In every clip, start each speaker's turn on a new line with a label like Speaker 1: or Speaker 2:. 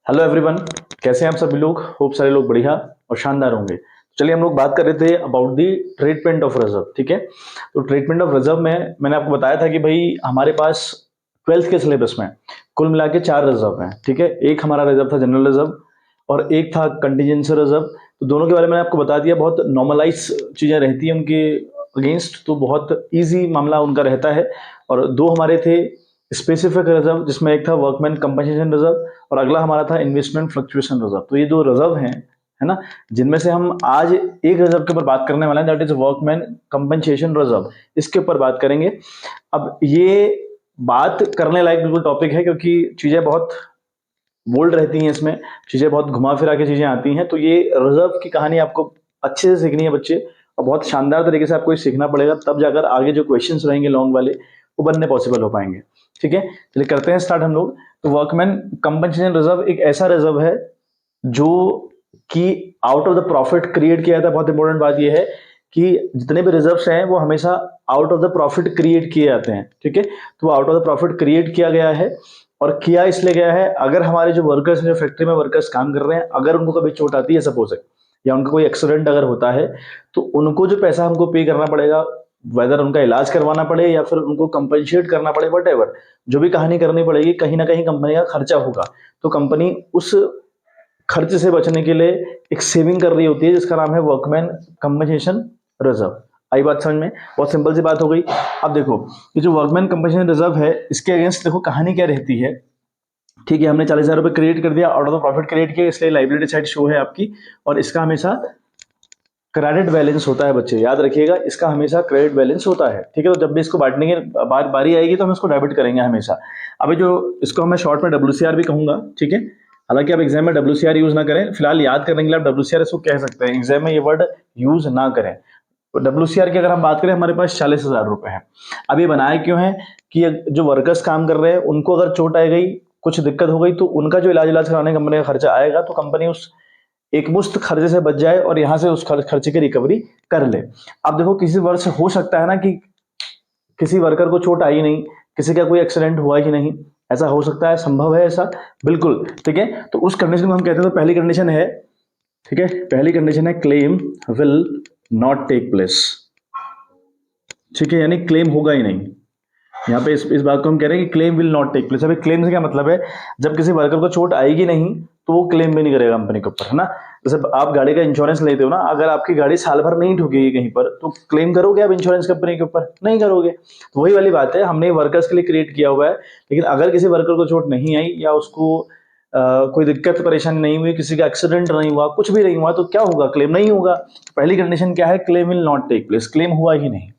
Speaker 1: Hello everyone, कैसे हैं आप सभी लोग। होप सारे लोग बढ़िया और शानदार होंगे। चलिए हम लोग बात कर रहे थे about the treatment of reserve. ठीक है, तो ट्रीटमेंट ऑफ रिजर्व में मैंने आपको बताया था कि भाई हमारे पास 12th के सिलेबस में कुल मिला के 4 रिजर्व हैं। ठीक है, एक हमारा रिजर्व था जनरल रिजर्व और एक था कंटीजेंसी रिजर्व। तो दोनों के बारे में मैंने आपको बता दिया। बहुत नॉर्मलाइज चीजें रहती हैं उनके अगेंस्ट, तो बहुत ईजी मामला उनका रहता है। और दो हमारे थे स्पेसिफिक रिजर्व, जिसमें एक था वर्कमैन कंपनसेशन रिजर्व और अगला हमारा था इन्वेस्टमेंट फ्लक्चुएशन रिजर्व। तो ये दो रिजर्व हैं, है ना, जिनमें से हम आज एक रिजर्व के ऊपर बात करने वाले हैं, that is workman compensation reserve. इसके ऊपर बात करेंगे। अब ये बात करने लायक बिल्कुल टॉपिक है, क्योंकि चीजें बहुत बोल्ड रहती हैं इसमें, चीजें बहुत घुमा फिरा के चीजें आती हैं। तो ये रिजर्व की कहानी आपको अच्छे से सीखनी है बच्चे, और बहुत शानदार तरीके से आपको ये सीखना पड़ेगा, तब जाकर आगे जो क्वेश्चंस रहेंगे लॉन्ग वाले वो बनने पॉसिबल हो पाएंगे। ठीक है, चलिए करते हैं स्टार्ट हम लोग। तो वर्कमैन कंपनसेशन रिजर्व एक ऐसा रिजर्व है जो कि out of the profit create किया जाता है। बहुत इंपॉर्टेंट बात यह है कि जितने भी रिजर्व्स हैं वो हमेशा out of the profit create किए जाते हैं। ठीक है, तो out of the profit create किया गया है, और किया इसलिए गया है अगर हमारे जो वर्कर्स हैं, जो फैक्ट्री में वर्कर्स काम कर रहे हैं, अगर उनको कभी चोट आती है सपोज, या उनका कोई एक्सीडेंट अगर होता है, तो उनको जो पैसा हमको पे करना पड़ेगा, वेदर उनका इलाज करवाना पड़े या फिर उनको कंपनसेट करना पड़े, वट एवर जो भी कहानी करनी पड़ेगी, कहीं ना कहीं कंपनी का खर्चा होगा। तो कंपनी उस खर्च से बचने के लिए एक सेविंग कर रही होती है, जिसका नाम है वर्कमैन कंपनसेशन रिजर्व। आई बात समझ में? बहुत सिंपल सी बात हो गई। अब देखो, ये जो वर्कमैन कंपनसेशन रिजर्व है, इसके अगेंस्ट देखो कहानी क्या रहती है। ठीक है, हमने 40,000 रुपए क्रिएट कर दिया, out of the profit create किया, इसलिए लाइबिलिटी साइड शो है आपकी, और इसका हमेशा क्रेडिट बैलेंस होता है। बच्चे याद रखिएगा, इसका हमेशा क्रेडिट बैलेंस होता है। ठीक है, तो जब भी इसको बांटने की बारी आएगी तो हम इसको डेबिट करेंगे हमेशा। अभी जो इसको मैं शॉर्ट में WCR भी कहूंगा। ठीक है, हालांकि आप एग्जाम में WCR यूज ना करें, फिलहाल याद करने के लिए आप WCR इसको कह सकते हैं, एग्जाम में ये वर्ड यूज ना करें। तो WCR की अगर हम बात करें, हमारे पास 40,000 रुपए है। अब ये बनाया क्यों है कि जो वर्कर्स काम कर रहे हैं उनको अगर चोट आ गई, कुछ दिक्कत हो गई, तो उनका जो इलाज कराने कंपनी का खर्चा आएगा, तो कंपनी उस एक मुश्त खर्चे से बच जाए और यहां से उस खर्चे की रिकवरी कर ले। अब देखो, किसी वर्ष हो सकता है ना कि किसी वर्कर को चोट आई नहीं, किसी का कोई एक्सीडेंट हुआ ही नहीं, ऐसा हो सकता है, संभव है ऐसा, बिल्कुल। ठीक है, तो उस कंडीशन को हम कहते हैं, तो पहली कंडीशन है, ठीक है, पहली कंडीशन है claim will not take place. ठीक है, यानी क्लेम होगा ही नहीं। यहाँ पे इस बात को हम कह रहे हैं कि claim will not take place. अभी क्लेम से क्या मतलब है, जब किसी वर्कर को चोट आएगी नहीं तो वो क्लेम भी नहीं करेगा कंपनी के ऊपर, है ना। जैसे आप गाड़ी का इंश्योरेंस लेते हो ना, अगर आपकी गाड़ी साल भर नहीं ठुकेगी कहीं पर, तो क्लेम करोगे आप इंश्योरेंस कंपनी के ऊपर? नहीं करोगे। तो वही वाली बात है, हमने वर्कर्स के लिए क्रिएट किया हुआ है, लेकिन अगर किसी वर्कर को चोट नहीं आई या उसको कोई दिक्कत परेशानी नहीं हुई, किसी का एक्सीडेंट नहीं हुआ, कुछ भी नहीं हुआ, तो क्या होगा? क्लेम नहीं होगा। पहली कंडीशन क्या है? Claim will not take place, claim हुआ ही नहीं।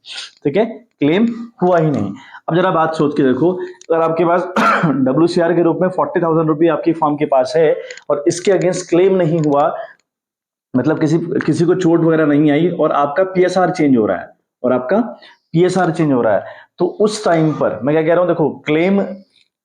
Speaker 1: ठीक है, क्लेम हुआ ही नहीं। अब जरा बात सोच के देखो, अगर आपके पास WCR के रूप में 40,000 रुपये आपकी फर्म के पास है और इसके अगेंस्ट क्लेम नहीं हुआ, मतलब किसी किसी को चोट वगैरह नहीं आई, और आपका PSR चेंज हो रहा है, और आपका PSR चेंज हो रहा है, तो उस टाइम पर मैं क्या कह रहा हूं, देखो क्लेम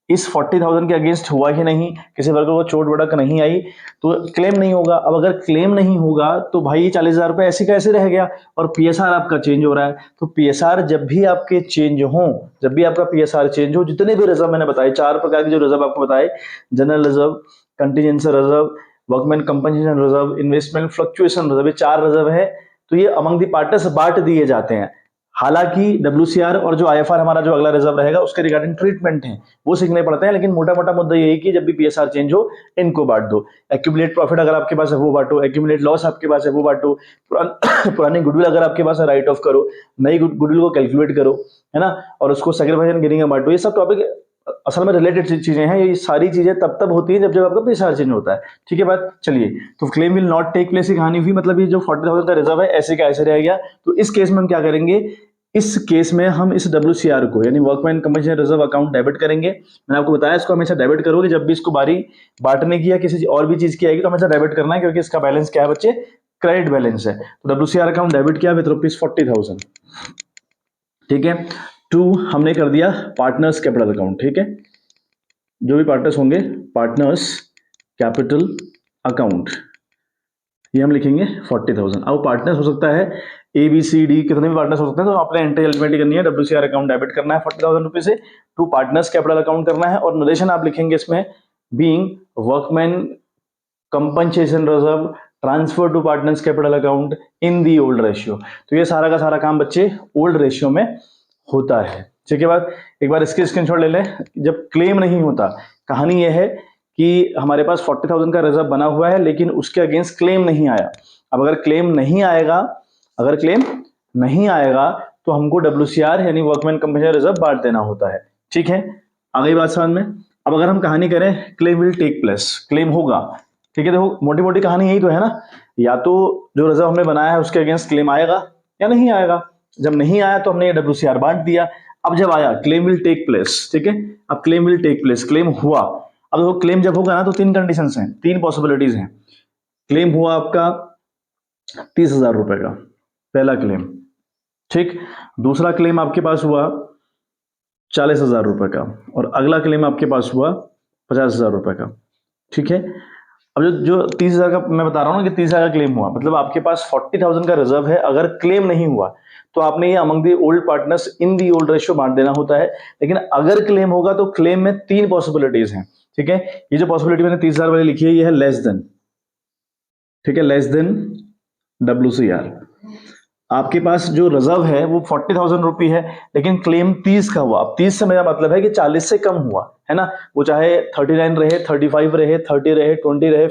Speaker 1: इस 40,000 के अगेंस्ट हुआ ही नहीं, किसी वर्कर को चोट वड़क नहीं आई, तो क्लेम नहीं होगा। अब अगर क्लेम नहीं होगा तो भाई ये 40,000 रुपए ऐसे कैसे रह गया, और PSR आपका चेंज हो रहा है। तो PSR जब भी आपके चेंज हो, जब भी आपका PSR चेंज हो, जितने भी रिजर्व मैंने बताए, 4 प्रकार के जो रिजर्व आपको बताए, general reserve, contingency reserve, workman compensation reserve, investment fluctuation reserve, ये 4 रिजर्व है। तो ये अमंग दी पार्टनर्स बांट दिए जाते हैं। हालांकि WCR और जो IFR हमारा जो अगला रिजर्व रहेगा, उसके रिगार्डिंग ट्रीटमेंट है वो सीखने पड़ते हैं, लेकिन मोटा मोटा मुद्दा यही कि जब भी PSR चेंज हो, इनको बांट दो। एक्यूमुलेट प्रॉफिट अगर आपके पास है वो बांटो, एक्यूमुलेट लॉस आपके पास है वो बांटो, पुरानी गुडविल अगर आपके पास है राइट ऑफ करो, नई गुडविल को कैलकुलेट करो, है ना, और उसको सेक्रीफाइस एंड गेनिंग में बांटो। ये सब टॉपिक असल में रिलेटेड चीजें हैं। ये सारी चीजें तब तब होती हैं जब जब आपका PSR चेंज होता है। ठीक है बात, चलिए। तो claim will not take place की कहानी हुई, मतलब ये जो 40,000 का रिजर्व है ऐसे का ऐसे रह गया। तो इस केस में हम क्या करेंगे, इस केस में हम इस WCR को, यानी workman compensation reserve account debit करेंगे। मैंने आपको बताया इसको हमेशा डेबिट करोगे, जब भी इसको बारी बांटने की या किसी और भी चीज की आएगी तो हमेशा डेबिट करना है, क्योंकि इसका बैलेंस क्या है बच्चे? क्रेडिट बैलेंस है। तो WCR अकाउंट डेबिट किया विद ₹40,000। ठीक है, टू हमने कर दिया पार्टनर्स कैपिटल अकाउंट। ठीक है, जो भी पार्टनर्स होंगे, पार्टनर्स कैपिटल अकाउंट, ये हम लिखेंगे 40,000। अब पार्टनर्स हो सकता है ABCD, कितने भी पार्टनर्स हो सकते हैं, तो आपने एंट्री अल्टीमेटली करनी है, WCR अकाउंट डेबिट करना है 40,000 रुपए से, टू पार्टनर्स कैपिटल अकाउंट करना है, और नोटेशन आप लिखेंगे इसमें being workman compensation reserve transfer to partners capital account in the old ratio. तो ये सारा का सारा काम बच्चे ओल्ड रेशियो में होता है। ठीक है बात, एक बार इसके स्क्रीनशॉट ले लें। जब क्लेम नहीं होता, कहानी यह है कि हमारे पास 40,000 का रिजर्व बना हुआ है लेकिन उसके अगेंस्ट क्लेम नहीं आया। अब अगर क्लेम नहीं आएगा, अगर क्लेम नहीं आएगा तो हमको WCR यानी वर्कमैन कंपनसेशन रिजर्व बांट देना होता है। ठीक है, आ गई बात समझ में। अब अगर हम कहानी करें claim will take place, claim होगा। ठीक है, देखो मोटी मोटी कहानी यही तो है ना, या तो जो रिजर्व हमने बनाया है उसके अगेंस्ट क्लेम आएगा या नहीं आएगा। जब नहीं आया तो हमने WCR बांट दिया। अब जब आया क्लेम विल टेक प्लेस, ठीक है, अब claim will take place, claim हुआ। अब देखो क्लेम जब होगा ना तो तीन कंडीशंस हैं, तीन पॉसिबिलिटीज हैं। क्लेम हुआ आपका 30,000 रुपए का, पहला क्लेम। ठीक, दूसरा क्लेम आपके पास हुआ 40,000 रुपए का, और अगला क्लेम आपके पास हुआ 50,000 रुपए का। ठीक है, अब जो 30,000 का मैं बता रहा हूँ ना कि 30,000 का क्लेम हुआ, मतलब आपके पास 40,000 का रिजर्व है। अगर क्लेम नहीं हुआ तो आपने ये among the old partners in the old ratio बांट देना होता है। लेकिन अगर क्लेम होगा तो क्लेम में तीन पॉसिबिलिटीज हैं। ठीक है, ये जो पॉसिबिलिटी मैंने 30,000 वाली लिखी है ये है लेस देन। ठीक है, लेस देन WCR। आपके पास जो रिजर्व है वो 40,000 रुपये है लेकिन क्लेम 30 का हुआ। अब 30 से मेरा मतलब है कि 40 से कम हुआ है ना, वो चाहे 39 रहे, 35 रहे, 30 रहे, 20 रहे,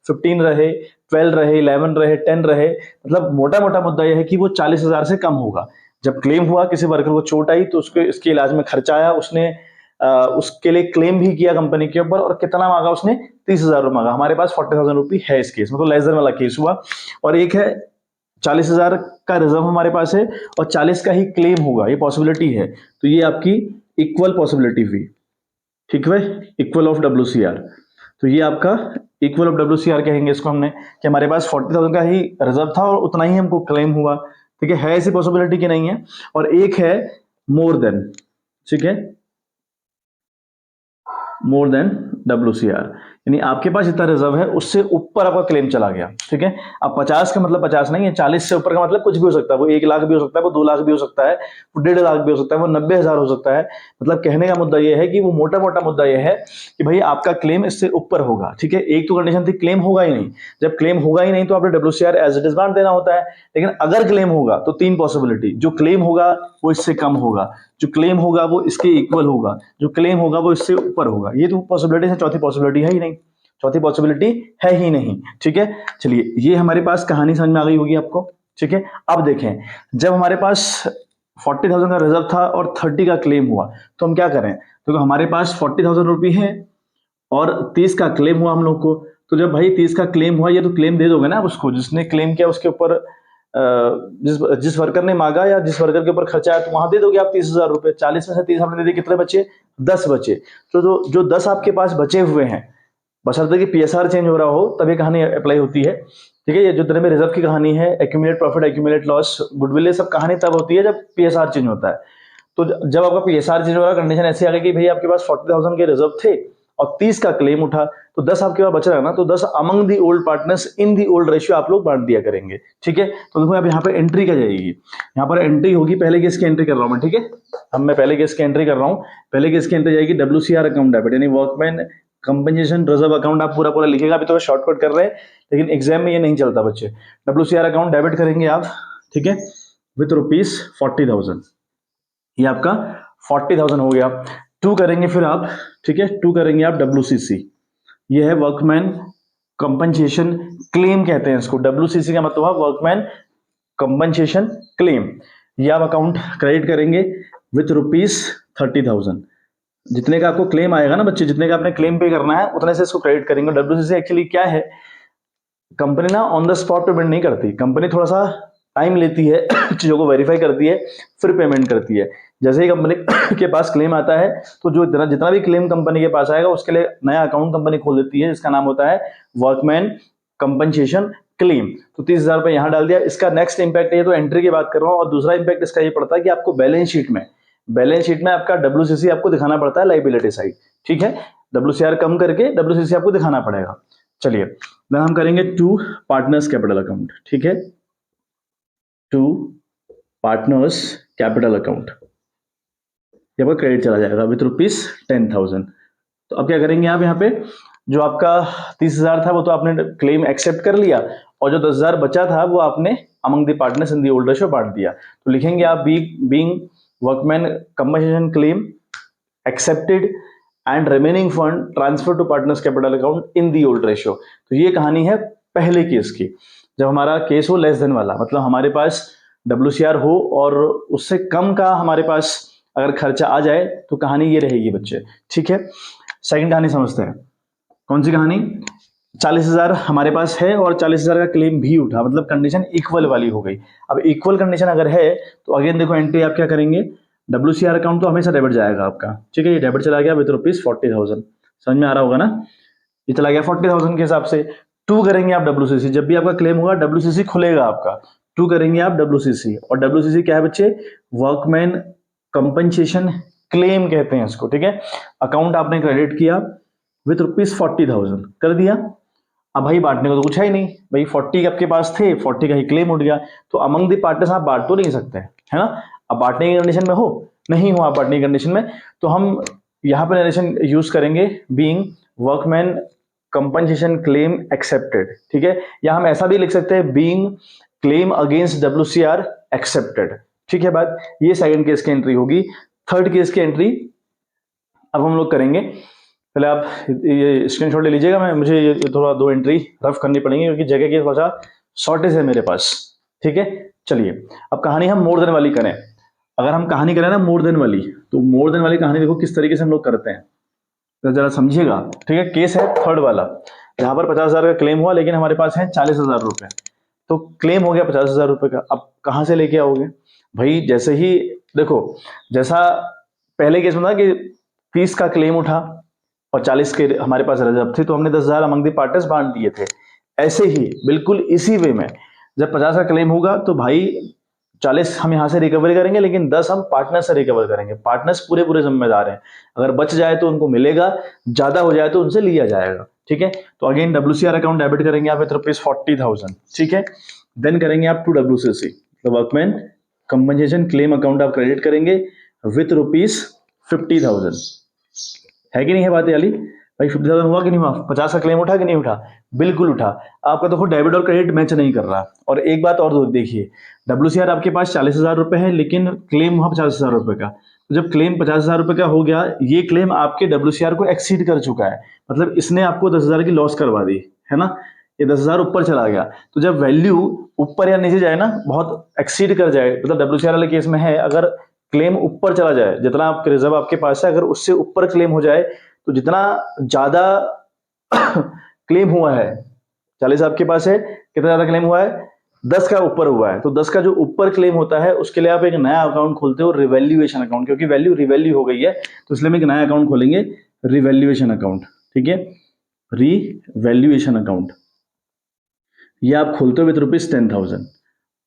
Speaker 1: 15 रहे, 12 रहे, 11 रहे, 10 रहे, मतलब मोटा मोटा मुद्दा यह है कि वो 40,000 से कम होगा। जब क्लेम हुआ, किसी वर्कर को चोट आई तो उसके इसके इलाज में खर्चा आया, उसने उसके लिए क्लेम भी किया कंपनी के ऊपर, और कितना मांगा उसने, 30,000 रुपये मांगा। हमारे पास 40,000 रुपये है इस केस में, तो लेस देन वाला केस हुआ। और एक है 40,000 का रिजर्व हमारे पास है और 40 का ही क्लेम होगा, ये पॉसिबिलिटी है। तो ये आपकी इक्वल पॉसिबिलिटी हुई। ठीक है, इक्वल ऑफ WCR। तो ये आपका इक्वल ऑफ WCR कहेंगे इसको हमने, कि हमारे पास 40,000 का ही रिजर्व था और उतना ही हमको क्लेम हुआ। ठीक है ऐसी पॉसिबिलिटी की नहीं है। और एक है मोर देन, ठीक है, मोर देन WCR, यानी आपके पास जितना रिजर्व है उससे ऊपर आपका क्लेम चला गया। ठीक है, अब 50 का मतलब 50 नहीं है, 40 से ऊपर का मतलब कुछ भी हो सकता है। वो 1 लाख भी हो सकता है, वो 2 लाख भी हो सकता है, वो 1.5 लाख भी हो सकता है, वो 90,000 हो सकता है। मतलब कहने का मुद्दा यह है कि वो मोटा मोटा मुद्दा यह है कि भाई आपका क्लेम इससे ऊपर होगा। ठीक है, एक तो कंडीशन थी क्लेम होगा ही नहीं। जब क्लेम होगा ही नहीं तो आपने WCR एज इट इज बांट देना होता है। लेकिन अगर क्लेम होगा तो तीन पॉसिबिलिटी, जो क्लेम होगा वो इससे कम होगा, जो क्लेम होगा वो इसके इक्वल होगा, जो क्लेम होगा वो इससे ऊपर होगा। ये तो पॉसिबिलिटी है, चौथी पॉसिबिलिटी है ही नहीं, चौथी पॉसिबिलिटी है ही नहीं। ठीक है, चलिए ये हमारे पास कहानी समझ में आ गई होगी आपको। ठीक है, अब देखें, जब हमारे पास 40,000 का रिजर्व था और 30 का क्लेम हुआ तो हम क्या करें, तो हमारे पास 40,000 रुपये है और 30 का क्लेम हुआ हम लोग को। तो जब भाई 30 का क्लेम हुआ, ये तो क्लेम दे दोगे ना आप उसको, जिसने क्लेम किया उसके ऊपर, जिस वर्कर ने मांगा या जिस वर्कर के ऊपर खर्चा है, तो वहां दे दोगे आप 30,000 रुपए। 40 में से 30 आपने दे दिए, कितने बचे, 10 बचे। तो जो 10 आपके पास बचे हुए हैं, बशर्ते कि PSR चेंज हो रहा हो तब ये कहानी अप्लाई होती है। ठीक है, ये जो तरह में रिजर्व की कहानी है, accumulate profit, accumulate loss, goodwill, ये सब कहानी तब होती है जब PSR चेंज होता है। तो जब आपका PSR चेंज हो रहा है, कंडीशन ऐसी आ गई कि भाई आपके पास 40,000 के रिजर्व थे और 30 का क्लेम उठा, तो 10 आपके पास बच रहा है ना, तो 10 among the old partners in the old ratio आप लोग बांट दिया करेंगे। ठीक है, तो देखो अब यहाँ पे एंट्री क्या जाएगी, यहाँ पर एंट्री होगी, पहले केस की एंट्री कर रहा हूं मैं। ठीक है, अब मैं पहले केस की एंट्री कर रहा हूं। पहले केस की एंट्री जाएगी WCR अकाउंट डेबिट, यानी वर्कमैन कंपनसेशन रिजर्व अकाउंट। आप पूरा पूरा लिखेगा, अभी तो शॉर्टकट कर रहे हैं लेकिन एग्जाम में ये नहीं चलता बच्चे। WCR अकाउंट डेबिट करेंगे आप, ठीक है, विथ ₹40,000, ये आपका 40,000 हो गया। टू करेंगे फिर आप, ठीक है, टू करेंगे आप WCC, ये है वर्कमैन कंपनसेशन क्लेम कहते हैं इसको। WCC का मतलब है वर्कमैन कंपनसेशन क्लेम। ये आप अकाउंट क्रेडिट करेंगे विथ ₹30,000। जितने का आपको क्लेम आएगा ना बच्चे, जितने का आपने क्लेम पे करना है उतने से इसको क्रेडिट करेंगे। WCC एक्चुअली क्या है, कंपनी ना ऑन द स्पॉट पेमेंट नहीं करती, कंपनी थोड़ा सा टाइम लेती है, चीजों को वेरीफाई करती है, फिर पेमेंट करती है। जैसे ही कंपनी के पास क्लेम आता है तो जो जितना भी क्लेम कंपनी के पास आएगा उसके लिए नया अकाउंट कंपनी खोल देती है, जिसका नाम होता है वर्कमैन कंपनसेशन क्लेम। तो 30,000 रुपए यहां डाल दिया। इसका नेक्स्ट इंपैक्ट, ये तो एंट्री की बात कर रहा हूं, और दूसरा इंपैक्ट इसका ये पड़ता है कि आपको बैलेंस शीट में आपका WCC आपको दिखाना पड़ता है, लाइबिलिटी साइड। ठीक है, WCR कम करके WCC आपको दिखाना पड़ेगा। चलिए देन हम करेंगे टू पार्टनर्स कैपिटल अकाउंट। ठीक है, टू पार्टनर्स कैपिटल अकाउंट, यहाँ पर क्रेडिट चला जाएगा विथ ₹10,000। तो अब क्या करेंगे आप यहाँ पे, जो आपका 30,000 था वो तो आपने क्लेम एक्सेप्ट कर लिया, और जो 10,000 बचा था वो आपने among the partners in the old ratio बांट दिया। तो लिखेंगे आप being workman compensation claim accepted and remaining fund transfer to partners capital account in the old ratio. तो ये कहानी है पहले केस की, जब हमारा केस हो लेस देन वाला, मतलब हमारे पास WCR हो और उससे कम का हमारे पास अगर खर्चा आ जाए तो कहानी ये रहेगी बच्चे, ठीक है। सेकंड कहानी समझते हैं, कौन सी कहानी, 40,000 हमारे पास है और 40,000 का क्लेम भी उठा, मतलब कंडीशन इक्वल वाली हो गई। अब इक्वल कंडीशन अगर है तो अगेन देखो एंट्री आप क्या करेंगे, WCR अकाउंट तो हमेशा डेबिट जाएगा आपका, ठीक है, ये डेबिट चला गया विद ₹40,000, समझ में आ रहा होगा ना, ये चला गया 40,000 के हिसाब से। टू करेंगे आप WCC, जब भी आपका क्लेम होगा WCC खुलेगा आपका, टू करेंगे आप WCC, और WCC क्या है बच्चे, वर्कमैन कंपनसेशन क्लेम कहते हैं इसको, ठीक है। अकाउंट आपने क्रेडिट किया विथ ₹40,000 कर दिया। अब भाई बांटने को तो कुछ है ही नहीं, भाई 40 आपके पास थे, 40 का ही क्लेम उठ गया, तो अमंग द पार्टनर्स आप बांट तो नहीं सकते, है ना। अब बांटने की कंडीशन में हो, नहीं हो आप बांटने की कंडीशन में, तो हम यहाँ पे नरेशन यूज करेंगे being workman compensation claim accepted, ठीक है, या हम ऐसा भी लिख सकते हैं being claim against WCR accepted, ठीक है बात। ये सेकंड केस की एंट्री होगी। थर्ड केस की एंट्री अब हम लोग करेंगे, पहले आप ये स्क्रीनशॉट ले लीजिएगा, मैं मुझे ये थोड़ा दो एंट्री रफ करनी पड़ेंगी क्योंकि जगह की थोड़ा सा शॉर्टेज है मेरे पास, ठीक है। चलिए अब कहानी हम मोर देन वाली करें, अगर हम कहानी करें ना मोर देन वाली, तो मोर देन वाली कहानी देखो किस तरीके से हम लोग करते हैं, तो जरा समझिएगा, ठीक है। केस है थर्ड वाला, जहां पर 50,000 का क्लेम हुआ लेकिन हमारे पास है 40,000 रुपए, तो क्लेम हो गया 50,000 रुपए का, अब कहां से लेके आओगे भाई, जैसे ही देखो, जैसा पहले केस में था कि 30 का क्लेम उठा और 40 के हमारे पास रिजर्व थे, तो हमने 10,000 अमंग द पार्टनर्स बांट दिए थे। ऐसे ही बिल्कुल इसी वे में जब 50 का क्लेम होगा तो भाई 40 हम यहां से रिकवरी करेंगे, लेकिन 10 हम पार्टनर से रिकवर करेंगे, पार्टनर्स पूरे पूरे जिम्मेदार हैं, अगर बच जाए तो उनको मिलेगा, ज्यादा हो जाए तो उनसे लिया जाएगा, ठीक है। तो अगेन WCR अकाउंट डेबिट करेंगे आप विद ₹40,000, ठीक है। देन करेंगे आप to WCC, workman compensation claim account आप क्रेडिट करेंगे विथ ₹50,000, है कि नहीं है बात वाली भाई। 50,000 हुआ कि नहीं हुआ, 50 का क्लेम उठा कि नहीं उठा, बिल्कुल उठा। आपका देखो डेबिट और क्रेडिट मैच नहीं कर रहा, और एक बात और देखिए, WCR आपके पास 40,000 रुपए है लेकिन क्लेम हुआ 50,000 रुपए का, तो जब क्लेम 50,000 रुपए का हो गया, ये क्लेम आपके WCR को एक्सीड कर चुका है, मतलब इसने आपको 10,000 की लॉस करवा दी, है ना, ये 10,000 ऊपर चला गया। तो जब वैल्यू ऊपर या नीचे जाए ना, बहुत एक्सीड कर जाए, मतलब WCR वाले केस में है, अगर क्लेम ऊपर चला जाए, जितना आपके रिजर्व आपके पास है अगर उससे ऊपर क्लेम हो जाए, तो जितना ज्यादा क्लेम हुआ है, 40 आपके पास है, कितना ज्यादा क्लेम हुआ है, 10 का ऊपर हुआ है, तो 10 का जो ऊपर क्लेम होता है उसके लिए आप एक नया अकाउंट खोलते हो, रिवैल्यूएशन अकाउंट, क्योंकि वैल्यू रिवैल्यू हो गई है, तो इसलिए हम एक नया अकाउंट खोलेंगे, रिवैल्यूएशन अकाउंट, ठीक है, रिवैल्यूएशन अकाउंट, ये आप खोलते हो विद ₹10,000।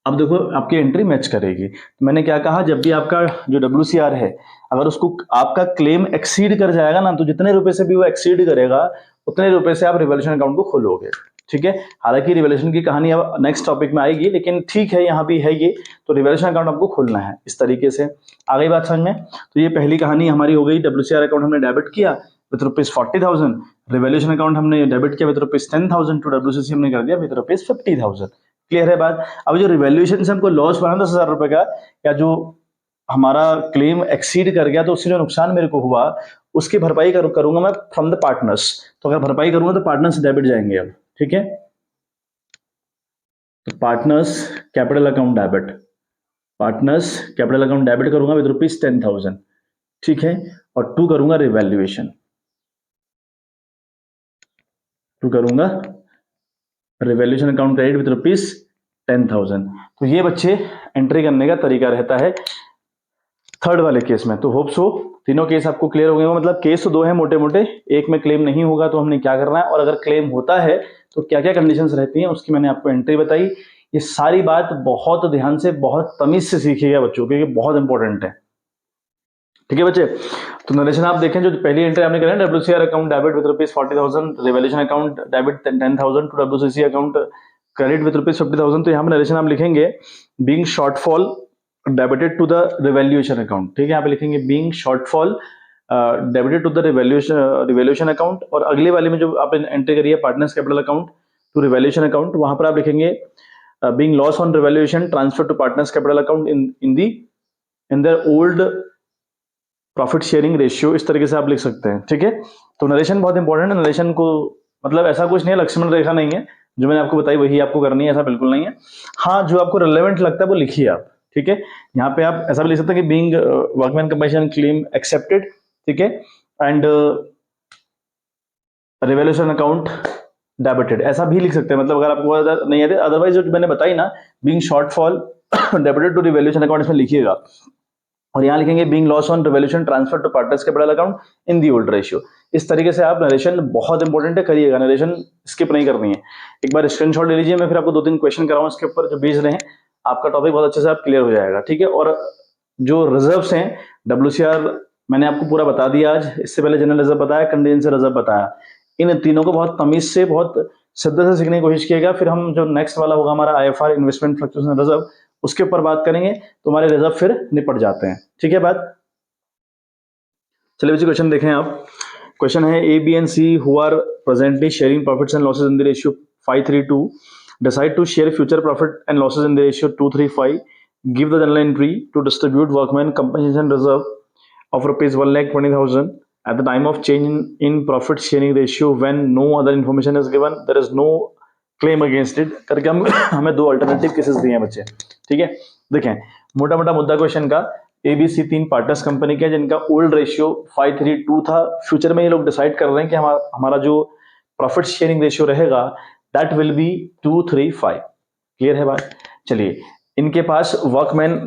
Speaker 1: अब देखो आपकी एंट्री मैच करेगी, तो मैंने क्या कहा, जब भी आपका जो WCR है अगर उसको आपका क्लेम एक्सीड कर जाएगा ना, तो जितने रुपए से भी वो एक्सीड करेगा उतने रुपए से आप रिवॉल्यूशन अकाउंट को खोलोगे, ठीक है। हालांकि रिवॉल्यूशन की कहानी अब नेक्स्ट टॉपिक में आएगी, लेकिन ठीक है यहाँ भी है ये, तो रिवॉल्यूशन अकाउंट आपको खोलना है इस तरीके से। आ गई बात समझ में, तो ये पहली कहानी हमारी हो गई, WCR अकाउंट हमने डेबिट किया विद ₹40,000, रिवॉल्यूशन अकाउंट हमने डेबिट किया विद ₹10,000, टू WCC हमने कर दिया विद ₹50,000, क्लियर है बात। अब जो रिवैल्यूएशन से हमको लॉस बना 10,000 रुपए का, या जो हमारा क्लेम एक्सीड कर गया तो उससे जो नुकसान मेरे को हुआ उसकी भरपाई करूंगा मैं फ्रॉम द पार्टनर्स, तो अगर भरपाई करूंगा तो पार्टनर्स डेबिट जाएंगे अब, ठीक है। तो partners capital account debit, partners capital account debit करूंगा विद ₹10,000, ठीक है, और टू करूंगा रिवैल्यूएशन, टू करूंगा रिवैल्यूएशन अकाउंट क्रेडिट विद ₹10,000। तो ये बच्चे एंट्री करने का तरीका रहता है थर्ड वाले केस में। तो होप सो तीनों केस आपको क्लियर हो गए, मतलब केस तो दो है मोटे मोटे, एक में क्लेम नहीं होगा तो हमने क्या करना है, और अगर क्लेम होता है तो क्या क्या कंडीशंस रहती हैं उसकी मैंने आपको एंट्री बताई। ये सारी बात बहुत ध्यान से बहुत तमीज से सीखिएगा बच्चों, क्योंकि बहुत इंपॉर्टेंट है, ठीक है बच्चे। तो नरेशन आप देखें, जो पहली एंट्री आपने करी WCR account debit with ₹40,000, revaluation account debit 10,000, to WCC account credit with ₹50,000, तो यहाँ पे नरेशन आप लिखेंगे being shortfall debited to the revaluation account, ठीक है, यहाँ पे लिखेंगे being shortfall debited to the revaluation account, और अगले वाले में जो आपने एंट्री करी है partners capital account to revaluation account, वहां पर आप लिखेंगे being loss on revaluation transfer to partners capital account in the old profit sharing ratio, इस तरीके से आप लिख सकते हैं। ठीक है, तो नरेशन बहुत इंपॉर्टेंट है। नरेशन को मतलब ऐसा कुछ नहीं है, लक्ष्मण रेखा नहीं है जो मैंने आपको बताई वही आपको करनी है, ऐसा बिल्कुल नहीं है। हाँ, जो आपको रिलेवेंट लगता है वो लिखिए आप। ठीक है, यहाँ पे आप ऐसा भी लिख सकते हैं कि being workman compensation claim accepted, ठीक है, एंड रिवैल्यूएशन अकाउंट डेबिटेड, ऐसा भी लिख सकते हैं। मतलब अगर आपको नहीं आते, अदरवाइज जो मैंने बताई ना, being shortfall debited to revaluation account, इसमें लिखिएगा। और यहाँ लिखेंगे being loss on revaluation transfer to partners capital account in the old ratio. इस तरीके से आप नरेशन, बहुत इंपॉर्टेंट है, करिएगा, नरेशन स्किप नहीं करनी है। एक बार स्क्रीनशॉट ले लीजिए, मैं फिर आपको 2-3 क्वेश्चन कराऊं इसके ऊपर जो भेज रहे हैं, आपका टॉपिक बहुत अच्छे से आप क्लियर हो जाएगा। ठीक है, और जो रिजर्व्स हैं WCR मैंने आपको पूरा बता दिया आज। इससे पहले जनरल रिजर्व बताया, कंटीजेंसी रिजर्व बताया। इन तीनों को बहुत तमीज से, बहुत शिद्दत से सीखने की कोशिश किएगा। फिर हम जो नेक्स्ट वाला होगा हमारा IFR इन्वेस्टमेंट फ्लक्चुएशन रिजर्व, उसके ऊपर बात करेंगे, तो हमारे रिजर्व फिर निपट जाते हैं। ठीक है बात, चलिए बच्चे क्वेश्चन देखें आप। क्वेश्चन है A, B and C who are presently sharing profits and losses in the ratio 5:3:2 decide to share future profit and losses in the ratio 2:3:5, give the journal entry to distribute workman compensation reserve of rupees 1,20,000 at the time of change in profit sharing ratio when no other information is given, there is no claim against it करके हम हमें 2 alternative cases दिए हैं बच्चे। ठीक है, देखें मोटा मोटा मुद्दा क्वेश्चन का, ABC 3 पार्टनर्स कंपनी के जिनका ओल्ड रेशियो 5:3:2 था। फ्यूचर में ये लोग डिसाइड कर रहे हैं कि हमारा जो प्रॉफिट शेयरिंग रेशियो रहेगा दैट विल बी 2:3:5। क्लियर है बात। चलिए, इनके पास वर्कमैन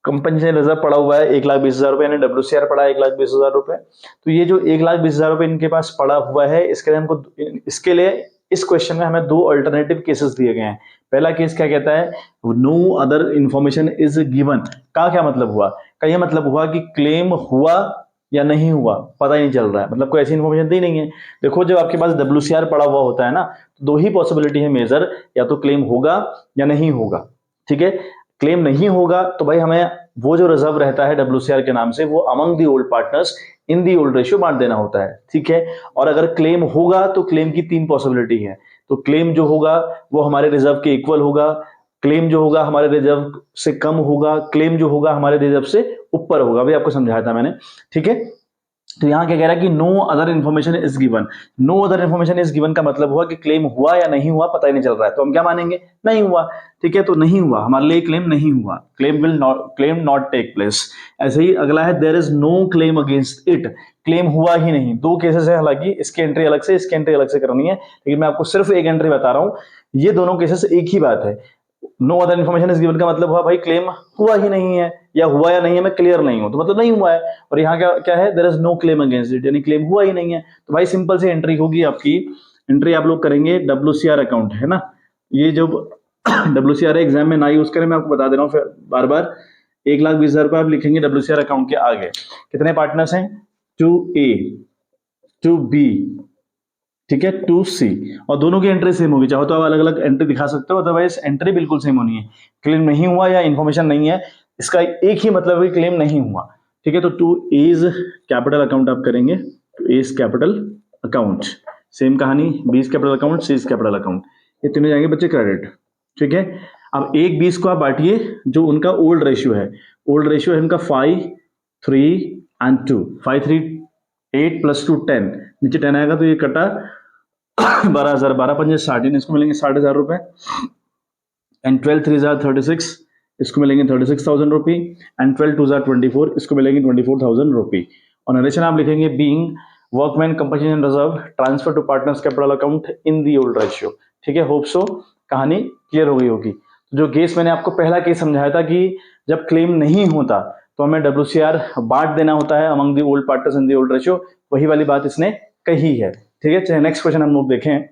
Speaker 1: कंपनसेशन रिजर्व पड़ा हुआ है 1,20,000 रुपए, यानी WCR पड़ा है 1,20,000 रुपए। तो ये जो 1,20,000 रुपए इनके पास पड़ा हुआ है, इसके लिए इस क्वेश्चन में हमें 2 अल्टरनेटिव केसेस दिए गए हैं। पहला केस क्या कहता है, no other information is given. का क्या मतलब हुआ, का ये मतलब हुआ कि क्लेम हुआ या नहीं हुआ पता ही नहीं चल रहा है, मतलब कोई ऐसी इन्फॉर्मेशन दी नहीं है। देखो जब आपके पास WCR पड़ा हुआ होता है ना, तो 2 ही पॉसिबिलिटी है मेजर, या तो क्लेम होगा या नहीं होगा। ठीक है, क्लेम नहीं होगा तो भाई हमें वो जो रिजर्व रहता है WCR के नाम से, वो among the old partners in the old ratio बांट देना होता है। ठीक है, और अगर क्लेम होगा तो क्लेम की 3 पॉसिबिलिटी है। तो क्लेम जो होगा वो हमारे रिजर्व के इक्वल होगा, क्लेम जो होगा हमारे रिजर्व से कम होगा, क्लेम जो होगा हमारे रिजर्व से ऊपर होगा। अभी आपको समझाया था मैंने। ठीक है, तो यहां क्या कह रहा है कि no other information is given. No other information is given का मतलब हुआ कि क्लेम हुआ या नहीं हुआ पता ही नहीं चल रहा है, तो हम क्या मानेंगे, नहीं हुआ। ठीक है, तो नहीं हुआ, हमारे लिए क्लेम नहीं हुआ, क्लेम नॉट टेक प्लेस। ऐसे ही अगला है there is no claim against it, claim हुआ ही नहीं। 2 केसेस है, हालांकि इसकी एंट्री अलग से, इसकी एंट्री अलग से करनी है, लेकिन मैं आपको सिर्फ एक एंट्री बता रहा हूं। ये दोनों केसेस एक ही बात है। No other information is given का मतलब हुआ भाई क्लेम हुआ ही नहीं है, या हुआ या नहीं है मैं क्लियर नहीं हूं, तो मतलब नहीं हुआ है। और यहाँ क्या क्या है, there is no claim against it, यानी क्लेम हुआ ही नहीं है। तो भाई सिंपल सी एंट्री होगी आपकी, एंट्री आप लोग करेंगे WCR अकाउंट है ना, ये जो WCR एग्जाम में ना यूज करें, मैं आपको बता दे रहा हूँ बार बार। 1,20,000 रुपए आप लिखेंगे WCR अकाउंट के आगे। कितने पार्टनर्स हैं, 2A 2B, ठीक है, 2C, और दोनों की एंट्री सेम होगी। चाहो तो आप अलग अलग एंट्री दिखा सकते हो, अदरवाइज एंट्री बिल्कुल सेम होनी है। क्लेम नहीं हुआ या इन्फॉर्मेशन नहीं है, इसका एक ही मतलब है क्लेम नहीं हुआ। ठीक है, तो 2A's कैपिटल अकाउंट आप करेंगे, 2A's कैपिटल अकाउंट, सेम कहानी, B's capital account, C's capital account, ये तीनों जाएंगे बच्चे क्रेडिट। ठीक है, अब एक 20 को आप बांटिए जो उनका ओल्ड रेशियो है। ओल्ड रेशियो है उनका 5, 3 and 2, 5, 3, 8 + 2 10, नीचे 10 आएगा तो ये कटा 12,000, 12×5 = 60, इसको मिलेंगे 60,000 रुपए। एंड 12×3 = 36, इसको मिलेंगे 36,000 रुपी। एंड 12×2 = 24, इसको मिलेंगे 24,000 रुपी। और नरेशन आप लिखेंगे being workman compensation reserve transfer to partners capital account in the old ratio. ठीक है, होप सो कहानी क्लियर हो गई होगी। जो केस मैंने आपको पहला केस समझाया था कि जब क्लेम नहीं होता तो हमें WCR बांट देना होता है among the old partners in the old ratio, वही वाली बात इसने कही है। ठीक है, चलिए नेक्स्ट क्वेश्चन हम लोग देखें।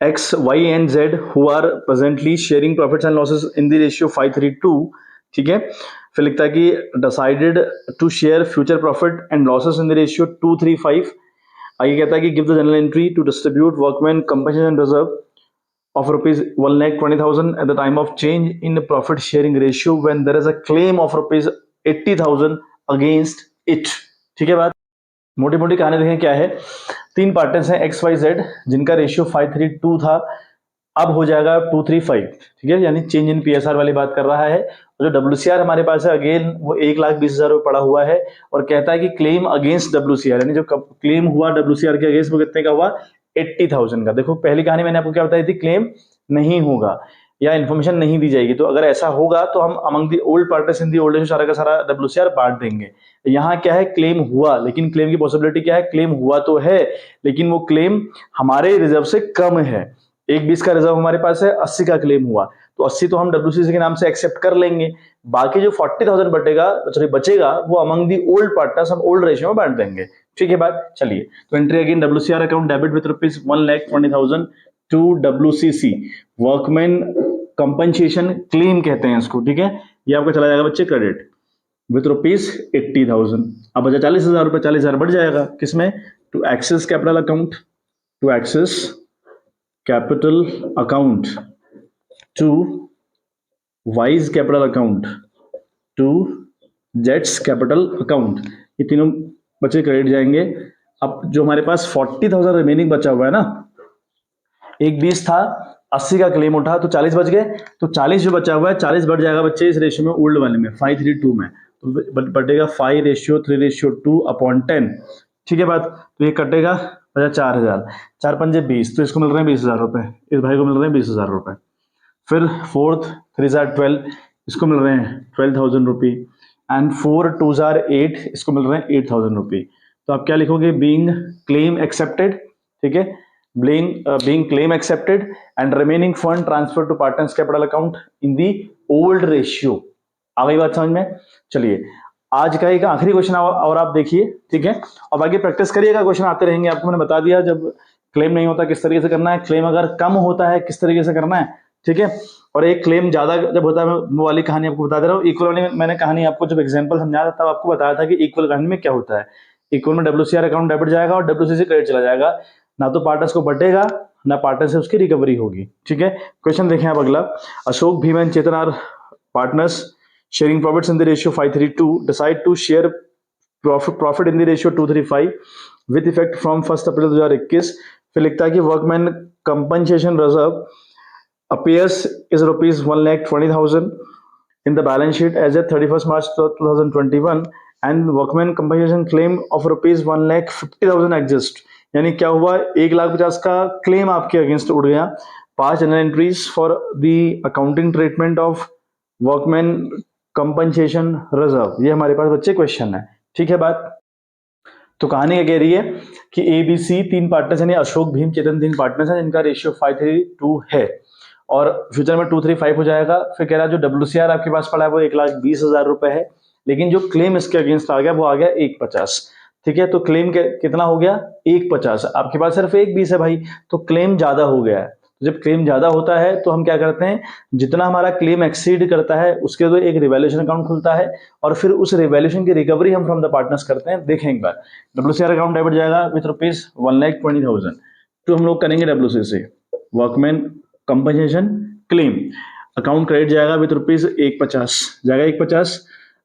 Speaker 1: X, Y and Z who are presently sharing profits and losses in the ratio 5:3:2, ठीक है, फिर लिखता है कि decided to share future profit and losses in the ratio 2:3:5। आगे कहता है कि give the journal entry to distribute workman compensation reserve of rupees 1,20,000 at the time of change in profit sharing ratio when there is a claim of rupees 80,000 against it. ठीक है बात, मोटी मोटी कहानी देखें क्या है। 3 पार्टनर्स हैं XYZ जिनका रेशियो 532 था, अब हो जाएगा 235। ठीक है, यानी चेंज इन PSR वाली बात कर रहा है। और जो WCR हमारे पास है अगेन वो 1,20,000 रुपये पड़ा हुआ है और कहता है कि क्लेम अगेंस्ट WCR, यानी जो क्लेम हुआ WCR के अगेंस्ट वो कितने का हुआ, 80,000 का। देखो पहली कहानी मैंने आपको क्या बताई थी, क्लेम नहीं होगा या इन्फॉर्मेशन नहीं दी जाएगी, तो अगर ऐसा होगा तो हम among the old partners in the old सारा का सारा WCR बांट देंगे। यहाँ क्या है, क्लेम हुआ, लेकिन क्लेम की पॉसिबिलिटी क्या है, क्लेम हुआ तो है लेकिन वो क्लेम हमारे रिजर्व से कम है। 1,20 का रिजर्व हमारे पास है, 80 का क्लेम हुआ, तो 80 तो हम WCC के नाम से एक्सेप्ट कर लेंगे, बाकी जो 40,000 बचेगा वो अमंग दी ओल्ड पार्टनर्स हम ओल्ड रेशियो में बांट देंगे। ठीक है बात, चलिए तो entry again WCR account debit with ₹1,20,000 to WCC, workman compensation claim कहते हैं इसको। ठीक है, ये आपका चला जाएगा बच्चे क्रेडिट विथ ₹80,000। अब बचा 40,000 रुपये, 40,000 बढ़ जाएगा किसमें, to X's capital account, to X's capital account, to Y's capital account, to जेट्स कैपिटल अकाउंट, ये तीनों बच्चे क्रेडिट जाएंगे। अब जो हमारे पास 40,000 रिमेनिंग बचा हुआ है ना, 1,20 था, 80 का क्लेम उठा तो 40 बच गए, तो 40 जो बचा हुआ है 40 बढ़ जाएगा बच्चे इस रेशियो में, ओल्ड वाले में 532 में, तो बढ़ेगा 5:3:2 अपॉन 10। ठीक है बात, तो ये कटेगा बचा 4,000, 4 पंजे 20, तो इसको मिल रहे हैं 20,000 रुपए, इस भाई को मिल रहे हैं 20,000 रुपए। फिर 4th 3/12, इसको मिल रहे हैं 12,000 रुपी, एंड 4/2/8, इसको मिल रहे हैं 8,000 रुपी। तो आप क्या लिखोगे, बीइंग क्लेम एक्सेप्टेड। ठीक है, being claim accepted and remaining fund transferred to partners capital account in the old ratio। आ गई बात समझ में। चलिए आज का एक आखिरी क्वेश्चन और आप देखिए, ठीक है, और बाकी प्रैक्टिस करिएगा, क्वेश्चन आते रहेंगे। आपको मैंने बता दिया जब क्लेम नहीं होता किस तरीके से करना है, क्लेम अगर कम होता है किस तरीके से करना है। ठीक है, और एक क्लेम ज्यादा जब होता है, मैं वो वाली कहानी आपको बता दे रहा हूँ। इक्वल वाली मैंने कहानी आपको जब एग्जाम्पल समझाया था तब आपको बताया था कि इक्वल कहानी में क्या होता है। इक्वल में WCR अकाउंट डेबिट जाएगा और WCC क्रेडिट चला जाएगा, ना तो पार्टनर्स को बटेगा ना पार्टनर से उसकी रिकवरी होगी। ठीक है, क्वेश्चन देखें आप अगला। Ashok, Bhim and Chetan are partners sharing profits in the ratio 5:3:2, decide to share profit in the ratio 2:3:5 with effect from 1 April 2021। फिर लिखता है कि workman compensation reserve appears is ₹1,20,000 in the balance sheet as at 31st March 2021 and workman compensation claim of ₹1,50,000 exist। यानी क्या हुआ, 1,50,000 का claim आपके against उड़ गया। 5 general entries for the accounting treatment of workman compensation reserve, ये हमारे पास बच्चे क्वेश्चन है। ठीक है बात, तो कहानी क्या कह रही है कि ABC 3 पार्टनर्स यानी अशोक, भीम, चेतन 3 पार्टनर्स हैं जिनका रेशियो 5:3:2 है और फ्यूचर में 2:3:5 हो जाएगा। फिर कह रहा है जो WCR आपके पास पड़ा है वो 1,20,000 रुपए है, लेकिन जो क्लेम इसके अगेंस्ट आ गया वो आ गया 1,50। ठीक है, तो क्लेम कितना हो गया, 1,50। आपके पास सिर्फ 1,20 है भाई, तो क्लेम ज्यादा हो गया है। तो जब क्लेम ज्यादा होता है तो हम क्या करते हैं, जितना हमारा क्लेम एक्सीड करता है उसके तो एक रिवैल्यूएशन अकाउंट खुलता है और फिर उस रिवैल्यूएशन की रिकवरी हम फ्रॉम द पार्टनर्स करते हैं। देखें एक बार, WCR अकाउंट डेबिट जाएगा विथ ₹1,20,000, तो हम लोग करेंगे WCC workman compensation claim, account credit जाएगा विथ ₹150 जाएगा 150।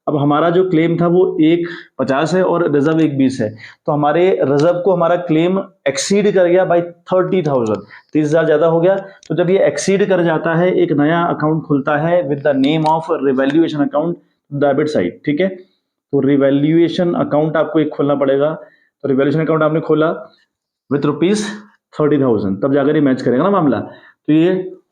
Speaker 1: अब हमारा जो क्लेम था वो 150 है और रिजर्व 120 है, तो हमारे रिजर्व को हमारा क्लेम एक्सीड कर गया बाई 30,000, 30,000 ज्यादा हो गया। तो जब ये एक्सीड कर जाता है एक नया अकाउंट खुलता है with the name of revaluation account debit side. ठीक है, तो रिवैल्यूएशन अकाउंट आपको एक खोलना पड़ेगा, तो रिवैल्यूएशन अकाउंट आपने खोला विथ ₹30,000, तब जाकर ये मैच करेगा ना मामला, तो ये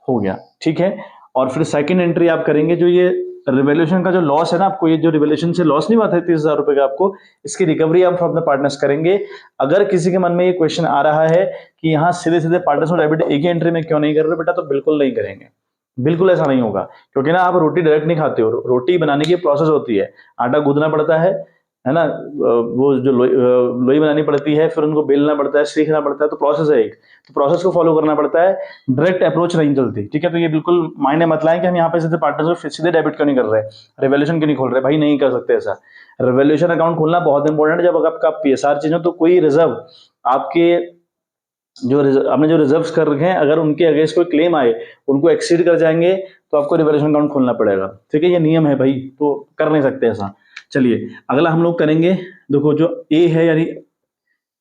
Speaker 1: हो गया। ठीक है, और फिर सेकंड एंट्री आप करेंगे, जो ये रिवैल्यूएशन का जो लॉस है ना, आपको ये जो रिवैल्यूएशन से लॉस नहीं हुआ था 30,000 रुपए का, आपको इसकी रिकवरी आप फ्रॉम द पार्टनर्स करेंगे। अगर किसी के मन में ये क्वेश्चन आ रहा है कि यहाँ सीधे सीधे पार्टनर्स को डेबिट एक ही एंट्री में क्यों नहीं कर रहे बेटा, तो बिल्कुल नहीं करेंगे, बिल्कुल ऐसा नहीं होगा, क्योंकि ना आप रोटी डायरेक्ट नहीं खाते हो, रोटी बनाने की प्रोसेस होती है, आटा गूंदना पड़ता है ना, वो जो लोई बनानी पड़ती है, फिर उनको बेलना पड़ता है, सीखना पड़ता है, तो प्रोसेस है एक, तो प्रोसेस को फॉलो करना पड़ता है, डायरेक्ट अप्रोच नहीं चलती। ठीक है, तो ये बिल्कुल मायने मत लाएं कि हम यहाँ पे सीधे पार्टनर्स को सीधे डेबिट क्यों नहीं कर रहे, रिवैल्यूएशन क्यों नहीं खोल रहे, भाई नहीं कर सकते ऐसा। रिवैल्यूएशन अकाउंट खोलना बहुत इंपॉर्टेंट है, जब आपका PSR चेंज हो तो कोई रिजर्व आपके आपने जो रिजर्व्स कर रखे हैं अगर उनके अगेंस्ट कोई क्लेम आए, उनको एक्सीड कर जाएंगे, तो आपको रिवैल्यूएशन अकाउंट खोलना पड़ेगा। ठीक है, ये नियम है भाई, तो कर नहीं सकते ऐसा। चलिए अगला हम लोग करेंगे, देखो जो ए है यानी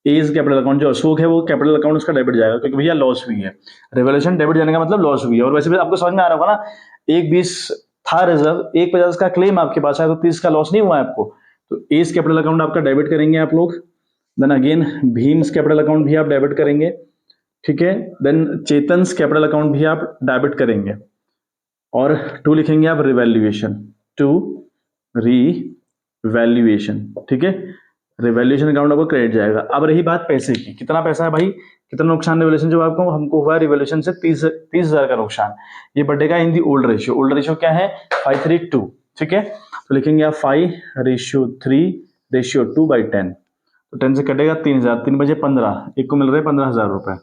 Speaker 1: एज कैपिटल अकाउंट, जो अशोक है वो कैपिटल अकाउंट उसका डेबिट जाएगा क्योंकि भैया लॉस हुई है। रिवॉल्यूशन डेबिट जाने का मतलब लॉस हुई है। और वैसे भी आपको समझ में आ रहा होगा ना, 1.20 था रिजर्व, 1.50 का क्लेम आपके पास आया तो 30 का लॉस नहीं हुआ है आपको। तो एज कैपिटल अकाउंट आपका डेबिट करेंगे आप लोग। Then again Bheem's capital account भी आप डेबिट करेंगे, ठीक है। देन चेतन्स कैपिटल अकाउंट भी आप डेबिट करेंगे। और टू लिखेंगे आप रिवैल्यूएशन, टू रिवैल्यूएशन, ठीक है। रिवैल्यूएशन अकाउंट आपको क्रेडिट जाएगा। अब रही बात पैसे की, कितना पैसा है भाई, कितना नुकसान रिवैल्यूएशन जो आपको हमको हुआ है रिवैल्यूएशन से 30,000 का नुकसान, ये बढ़ेगा in the old ratio. Old ratio क्या है 5:3:2, ठीक है। तो लिखेंगे आप 5:3:2/10। तो 10 से कटेगा 3,000, 3 बजे 15, एक को मिल रहे 15,000 रुपए,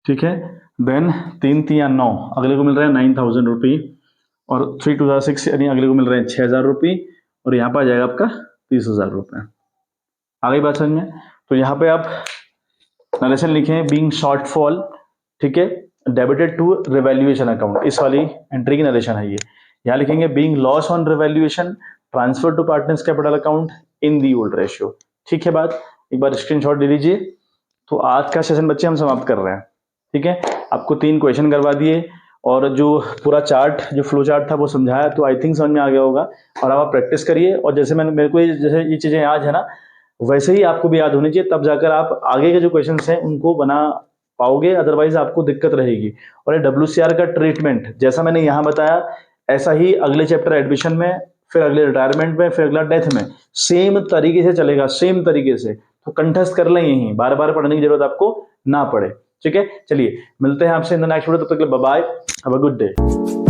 Speaker 1: ठीक है। देन 3 3 9, अगले को मिल रहे हैं 9,000 रुपी। और 3 2 6 यानी अगले को मिल रहे हैं 6,000 रुपी। और यहाँ पर आ जाएगा आपका 30,000 रुपए। आ गई बात समझ में। तो यहाँ पे आप नरेशन लिखें बीइंग शॉर्टफॉल, ठीक है, डेबिटेड टू रिवैल्यूएशन अकाउंट, इस वाली एंट्री की नरेशन है ये। यहाँ लिखेंगे being loss on revaluation transfer to partners capital account in the old ratio, ठीक है। बात एक बार स्क्रीनशॉट ले लीजिए। तो आज का सेशन बच्चे हम समाप्त कर रहे हैं, ठीक है। आपको 3 क्वेश्चन करवा दिए और जो पूरा चार्ट, जो फ्लो चार्ट था वो समझाया, तो आई थिंक समझ में आ गया होगा। और अब आप प्रैक्टिस करिए, और जैसे मैंने मेरे को जैसे ये चीजें याद है ना, वैसे ही आपको भी याद होनी चाहिए, तब जाकर आप आगे के जो क्वेश्चन हैं उनको बना पाओगे, अदरवाइज आपको दिक्कत रहेगी। और ये WCR का ट्रीटमेंट जैसा मैंने यहाँ बताया, ऐसा ही अगले चैप्टर एडमिशन में, फिर अगले रिटायरमेंट में, फिर अगला डेथ में सेम तरीके से चलेगा, सेम तरीके से। तो कंठस्थ कर लें, यही बार बार पढ़ने की जरूरत आपको ना पड़े, ठीक है। चलिए मिलते हैं आपसे इन द नेक्स्ट वीडियो, तब तक के लिए bye bye, have a good day.